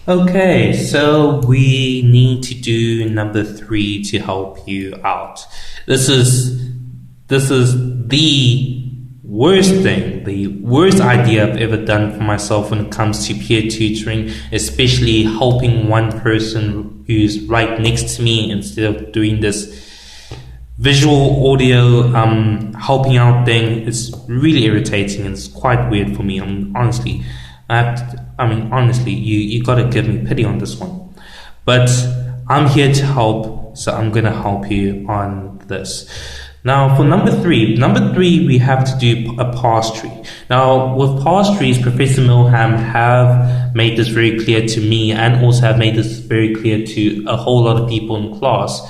Okay, so we need to do number three to help you out. This is the worst thing, the worst idea I've ever done for myself when it comes to peer tutoring, especially helping one person who's right next to me instead of doing this visual audio helping out thing. It's really irritating and it's quite weird for me. Honestly, honestly, you gotta give me pity on this one. But I'm here to help, so I'm gonna help you on this. Now, for number three, we have to do a parse tree. Now, with parse trees, Professor Milham have made this very clear to me and also have made this very clear to a whole lot of people in class,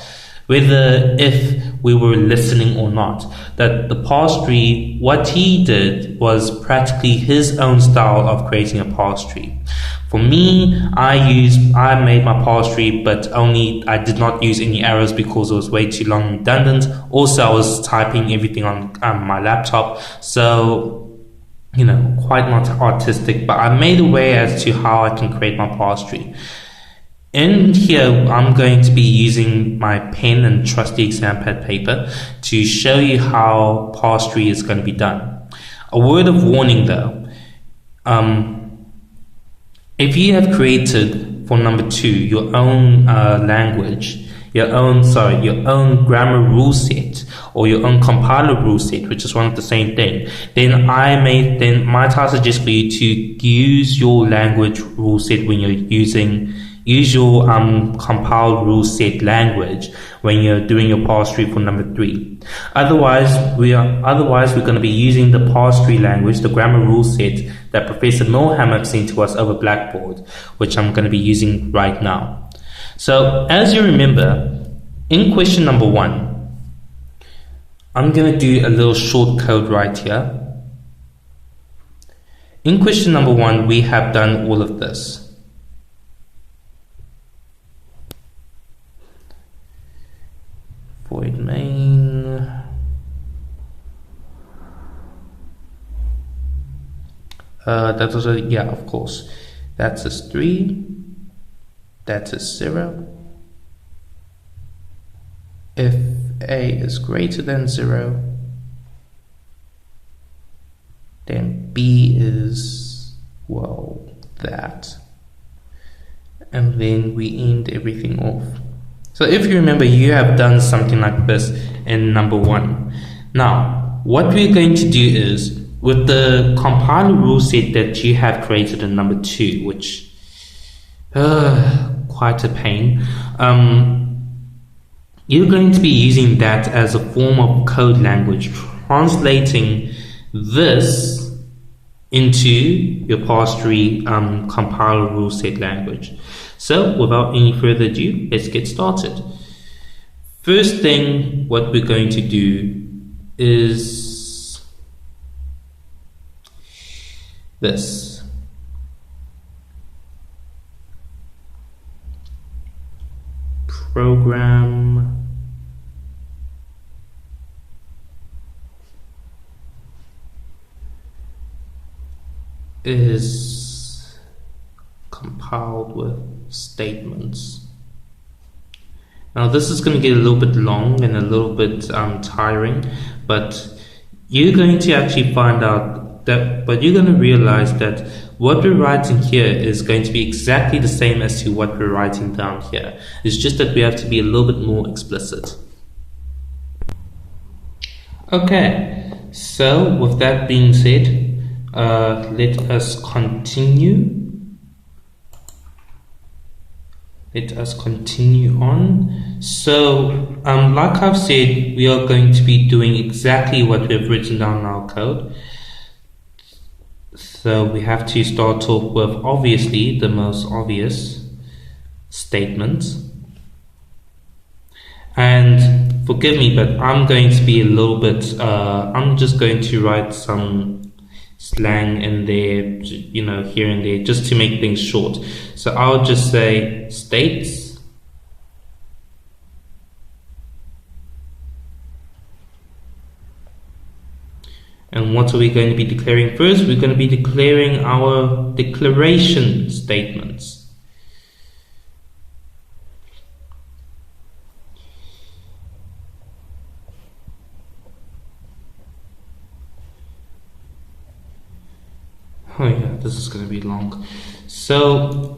whether if we were listening or not, that the parse tree, what he did was practically his own style of creating a parse tree. For me, I made my parse tree, but I did not use any arrows because it was way too long and redundant. Also, I was typing everything on my laptop, so quite not artistic, but I made a way as to how I can create my parse tree. In here, I'm going to be using my pen and trusty exam pad paper to show you how parse tree is going to be done. A word of warning though, if you have created, for number two, your own language, your own grammar rule set, or your own compiler rule set, which is one of the same thing, then my task is just for you to use your language rule set when you're use your compiled rule set language when you're doing your parse tree for number three. Otherwise, we're going to be using the parse tree language, the grammar rule set that Professor Milham has sent to us over Blackboard, which I'm going to be using right now. So, as you remember, in question number one, I'm going to do a little short code right here. In question number one, we have done all of this. Void main. That was of course. That's a 3. That's a 0. If a is greater than 0, then b is, that. And then we end everything off. So if you remember, you have done something like this in number one. Now, what we're going to do is, with the compiler rule set that you have created in number two, which, quite a pain, you're going to be using that as a form of code language, translating this into your parse tree compiler rule set language. So, without any further ado, let's get started. First thing, what we're going to do is this. Program is compiled with statements. Now this is going to get a little bit long and a little bit tiring, but you're going to actually find out that, but you're going to realize that what we're writing here is going to be exactly the same as to what we're writing down here. It's just that we have to be a little bit more explicit. Okay, so with that being said, let us continue. Let us continue on. So, like I've said, we are going to be doing exactly what we've written down in our code. So we have to start off with, obviously, the most obvious statements. And forgive me, but I'm going to be a little bit, I'm just going to write some slang in there, here and there, just to make things short. So I'll just say states, and what are we going to be declaring first? We're going to be declaring our declaration statements. Oh yeah, this is going to be long. So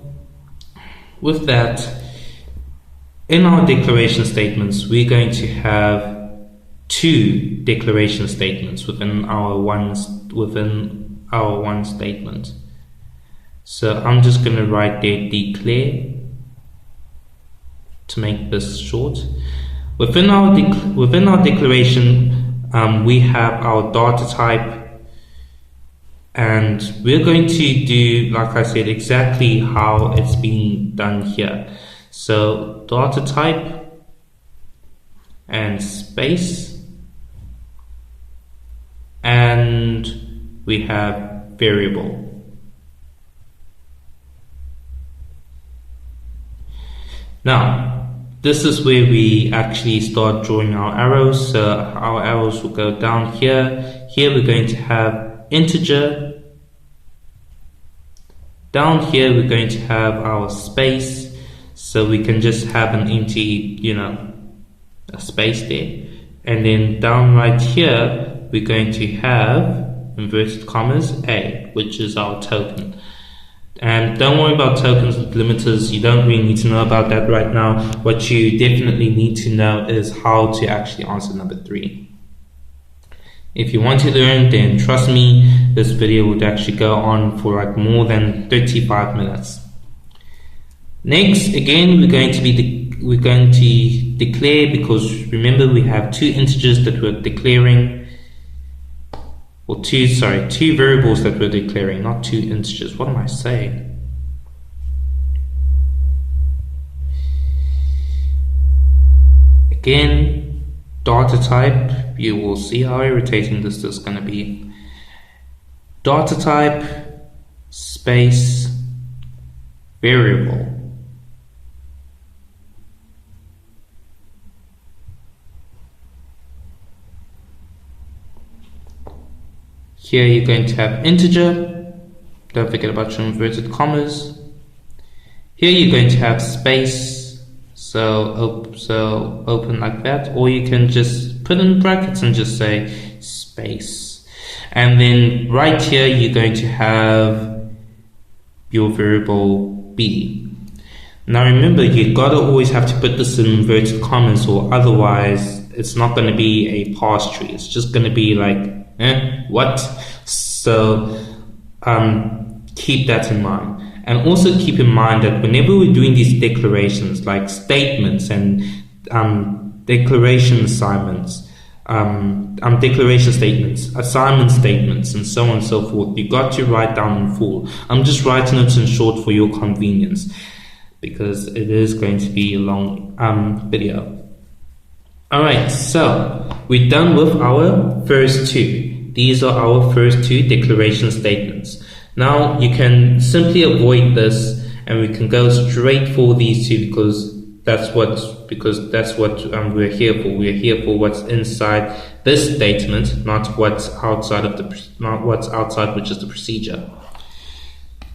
with that, in our declaration statements, we're going to have two declaration statements within our one statement. So I'm just going to write there declare to make this short. Within our declaration, we have our data type, and we're going to do, like I said, exactly how it's being done here. So data type and space, and we have variable. Now, this is where we actually start drawing our arrows. So our arrows will go down here. Here we're going to have integer. Down here we're going to have our space. So we can just have an empty, a space there. And then down right here, we're going to have inverted commas A, which is our token. And don't worry about tokens and limiters. You don't really need to know about that right now. What you definitely need to know is how to actually answer number 3. If you want to learn, then trust me, this video would actually go on for like more than 35 minutes. Next, again, we're going to declare, because remember we have two integers that we're declaring. Or two variables that we're declaring, not two integers. What am I saying? Again, data type, you will see how irritating this is going to be. Data type, space, variable. Here you're going to have integer. Don't forget about your inverted commas. Here you're going to have space. So open like that, or you can just put in brackets and just say space. And then right here you're going to have your variable B. Now remember, you gotta always have to put this in inverted commas, or otherwise it's not going to be a parse tree. It's just going to be like, what? So keep that in mind. And also keep in mind that whenever we're doing these declarations, like statements and declaration assignments, declaration statements, assignment statements, and so on and so forth, you got to write down in full. I'm just writing it in short for your convenience, because it is going to be a long video. Alright, so we're done with our first two. These are our first two declaration statements. Now you can simply avoid this, and we can go straight for these two, because that's what we're here for. We're here for what's inside this statement, not what's outside, which is the procedure.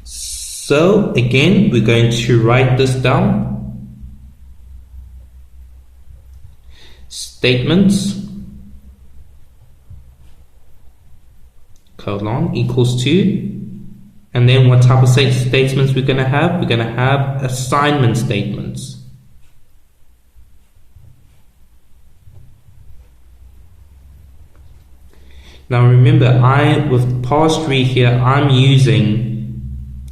So again, we're going to write this down. Statements colon equals to, and then what type of statements we're going to have? We're going to have assignment statements. Now remember, with parse tree here, I'm using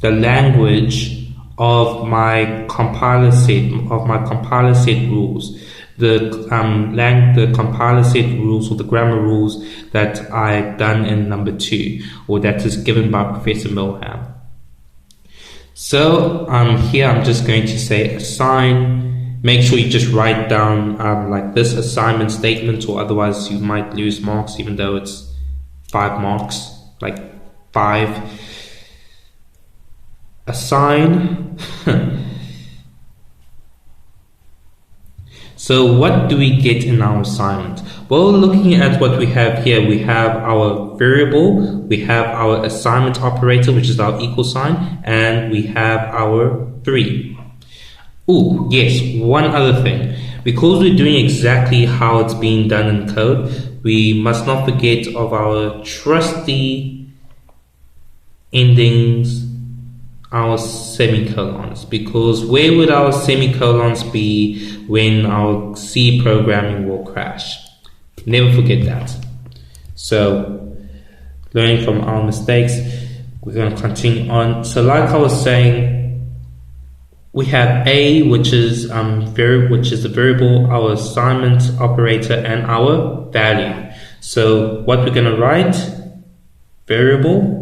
the language of my compiler set rules. The compiler set rules, or the grammar rules that I've done in number 2, or that is given by Professor Milham. So here I'm just going to say assign. Make sure you just write down like this assignment statement, or otherwise you might lose marks, even though it's 5 marks, like 5. Assign. So what do we get in our assignment? Well, looking at what we have here, we have our variable, we have our assignment operator, which is our equal sign, and we have our 3. Oh, yes, one other thing. Because we're doing exactly how it's being done in code, we must not forget of our trusty endings, our semicolons, because where would our semicolons be when our C programming will crash? Never forget that. So, learning from our mistakes, we're going to continue on. So, like I was saying, we have A, which is the variable, our assignment operator, and our value. So, what we're going to write, variable.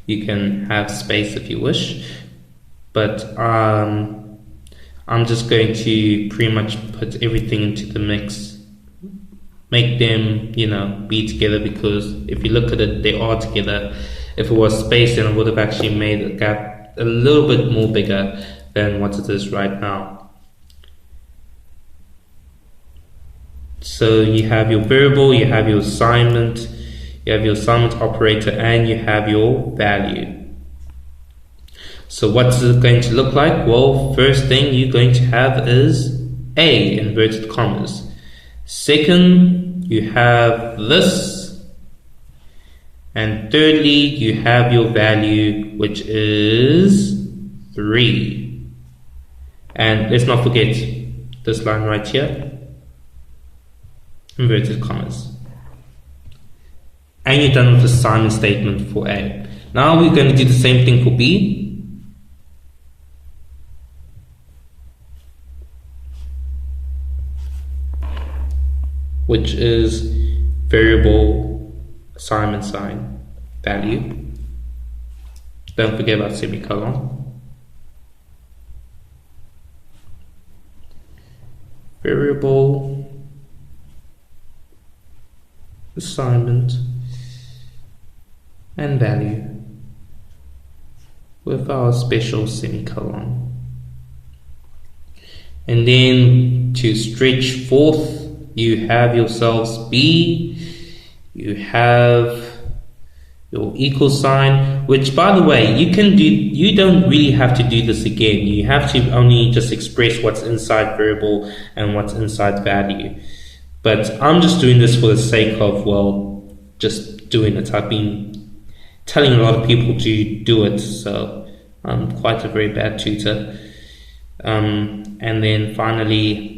You can have space if you wish, but I'm just going to pretty much put everything into the mix, make them, be together, because if you look at it, they are together. If it was space, then it would have actually made the gap a little bit more bigger than what it is right now. So you have your variable, you have your assignment, you have your assignment operator, and you have your value. So what's it going to look like? Well, first thing you're going to have is A, inverted commas. Second, you have this. And thirdly, you have your value, which is 3. And let's not forget this line right here, inverted commas. And you're done with the assignment statement for A. Now we're going to do the same thing for B. Which is variable assignment sign value. Don't forget about semicolon. Variable assignment and value with our special semicolon. And then to stretch forth, you have yourselves B, you have your equal sign, which by the way, you don't really have to do this again. You have to only just express what's inside variable and what's inside value. But I'm just doing this for the sake of, just doing it. I've been telling a lot of people to do it, so I'm quite a very bad tutor. And then finally,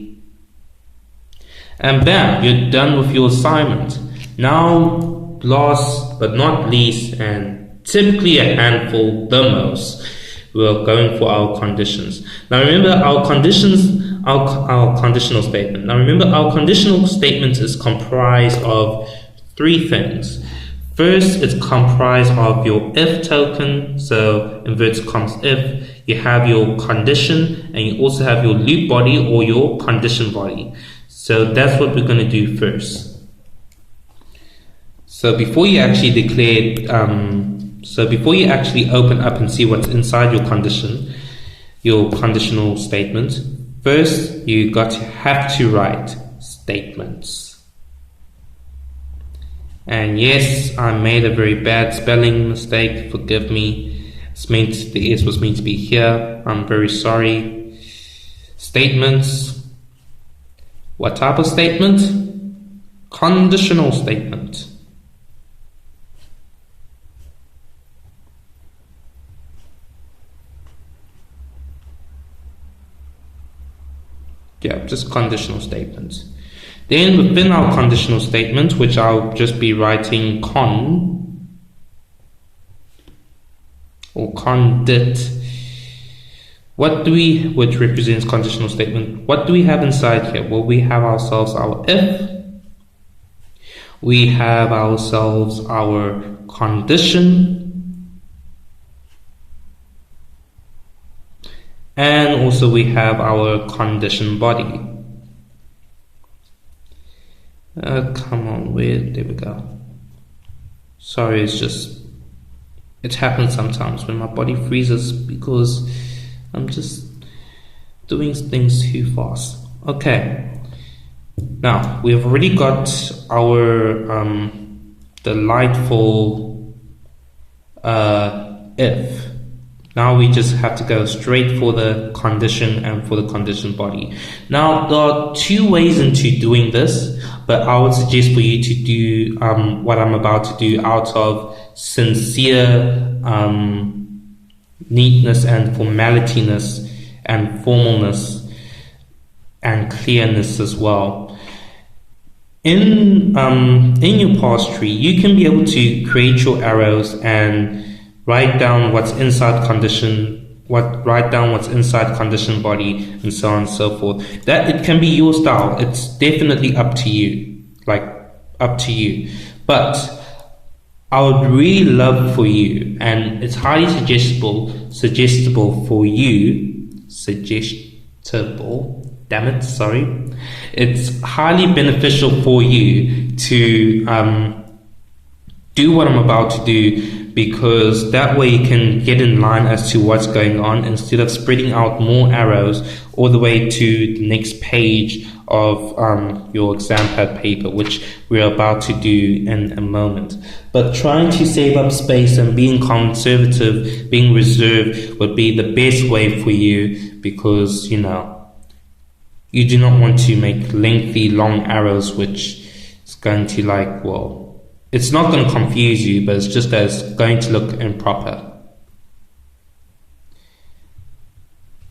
and bam, you're done with your assignment. Now, last but not least, and typically a handful the most, we're going for our conditions. Now remember our conditions, our conditional statement. Now remember our conditional statement is comprised of 3 things. First, it's comprised of your if token, so inverted commas if. You have your condition, and you also have your loop body or your condition body. So that's what we're going to do first. So before you actually before you actually open up and see what's inside your conditional statement, first you have to write statements. And yes, I made a very bad spelling mistake. Forgive me. The S was meant to be here. I'm very sorry. Statements. What type of statement? Conditional statement. Yeah, just conditional statements. Then within our conditional statement, which I'll just be writing con or condit, which represents conditional statement, what do we have inside here? Well, we have ourselves our if, we have ourselves our condition, and also we have our condition body. Come on, there we go. Sorry, it happens sometimes when my body freezes because I'm just doing things too fast. Okay, now we've already got our delightful if. Now we just have to go straight for the condition and for the conditioned body. Now there are two ways into doing this, but I would suggest for you to do what I'm about to do out of sincere neatness and formalityness and formalness and clearness as well. In your parse tree, you can be able to create your arrows and write down what's inside condition, what's inside condition body, and so on and so forth. That it can be your style. It's definitely up to you, But I would really love for you, and it's highly suggestible for you. It's highly beneficial for you to do what I'm about to do, because that way you can get in line as to what's going on instead of spreading out more arrows all the way to the next page of your exam pad paper, which we're about to do in a moment. But trying to save up space and being conservative, being reserved would be the best way for you, because you do not want to make lengthy, long arrows, which is going to it's not going to confuse you, but it's just that it's going to look improper.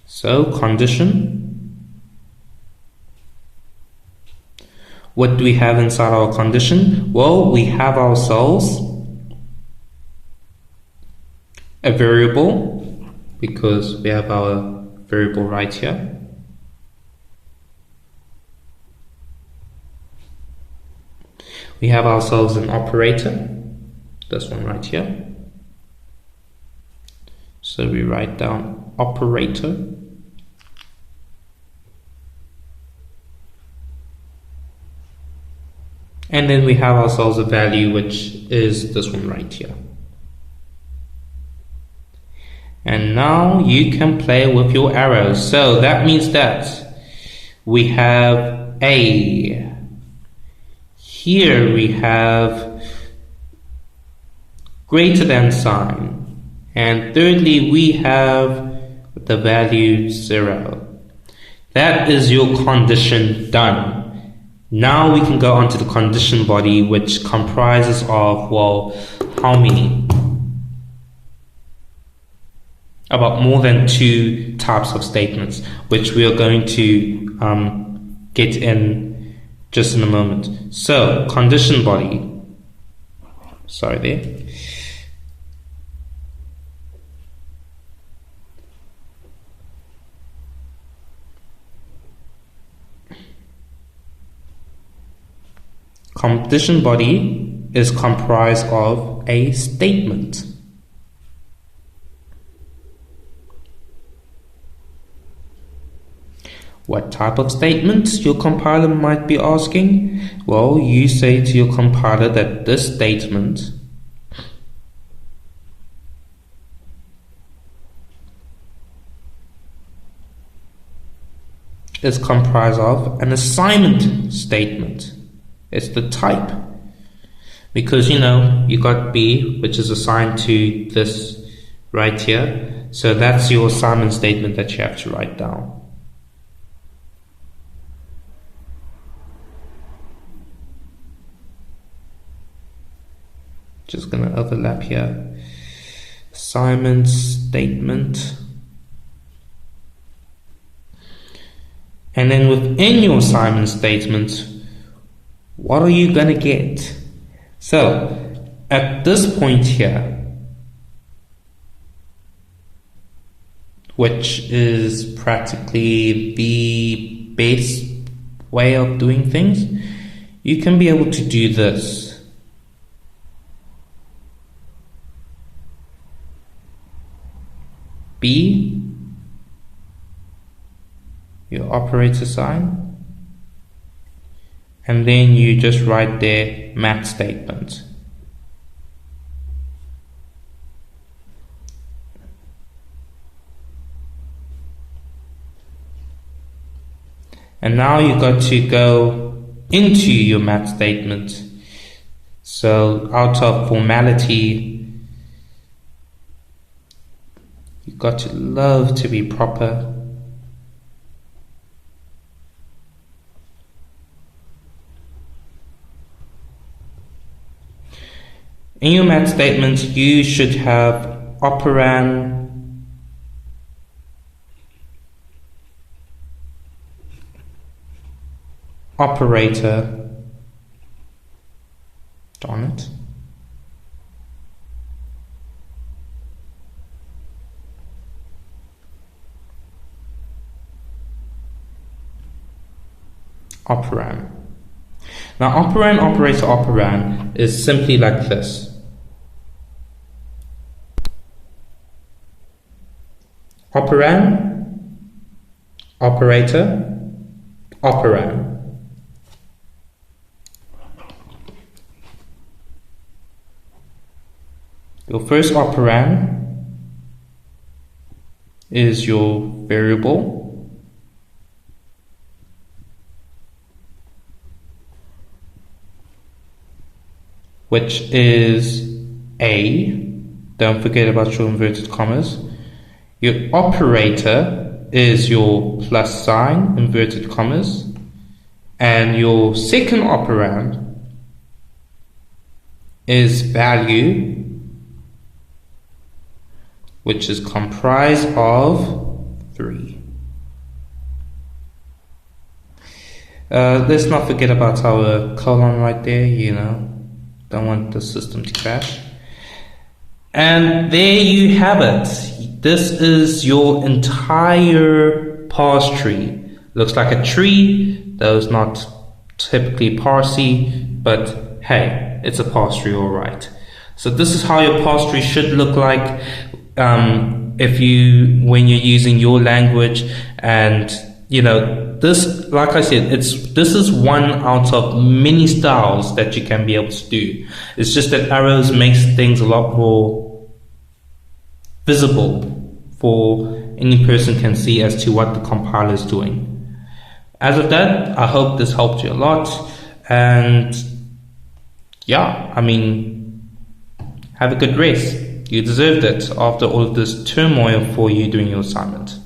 So, condition. What do we have inside our condition? Well, we have ourselves a variable, because we have our variable right here. We have ourselves an operator, this one right here. So we write down operator. And then we have ourselves a value, which is this one right here. And now you can play with your arrows. So that means that we have A. Here we have greater than sign. And thirdly, we have the value 0. That is your condition done. Now we can go on to the condition body, which comprises of, how many? About more than 2 types of statements, which we are going to get in just in a moment. So, condition body. Sorry there. Condition body is comprised of a statement. What type of statement, your compiler might be asking? Well, you say to your compiler that this statement is comprised of an assignment statement. It's the type. Because, you got B, which is assigned to this right here. So that's your assignment statement that you have to write down. Just going to overlap here. Assignment statement. And then within your assignment statement, what are you going to get? So, at this point here, which is practically the best way of doing things, you can be able to do this. B, your operator sign, and then you just write their math statement. And now you got to go into your math statement. So out of formality, You got to love to be proper. In your math statement, you should have operand, operator, darn it, operand. Now operand, operator, operand is simply like this. Operand, operator, operand. Your first operand is your variable, which is A. Don't forget about your inverted commas. Your operator is your plus sign, inverted commas, and your second operand is value, which is comprised of 3. Let's not forget about our colon right there, don't want the system to crash. And there you have it. This is your entire parse tree. Looks like a tree, though it's not typically parsey, but hey, it's a parse tree, alright. So this is how your parse tree should look like when you're using your language. And this, like I said, this is one out of many styles that you can be able to do. It's just that arrows makes things a lot more visible for any person can see as to what the compiler is doing. As of that, I hope this helped you a lot, and yeah, have a good rest. You deserved it after all of this turmoil for you doing your assignment.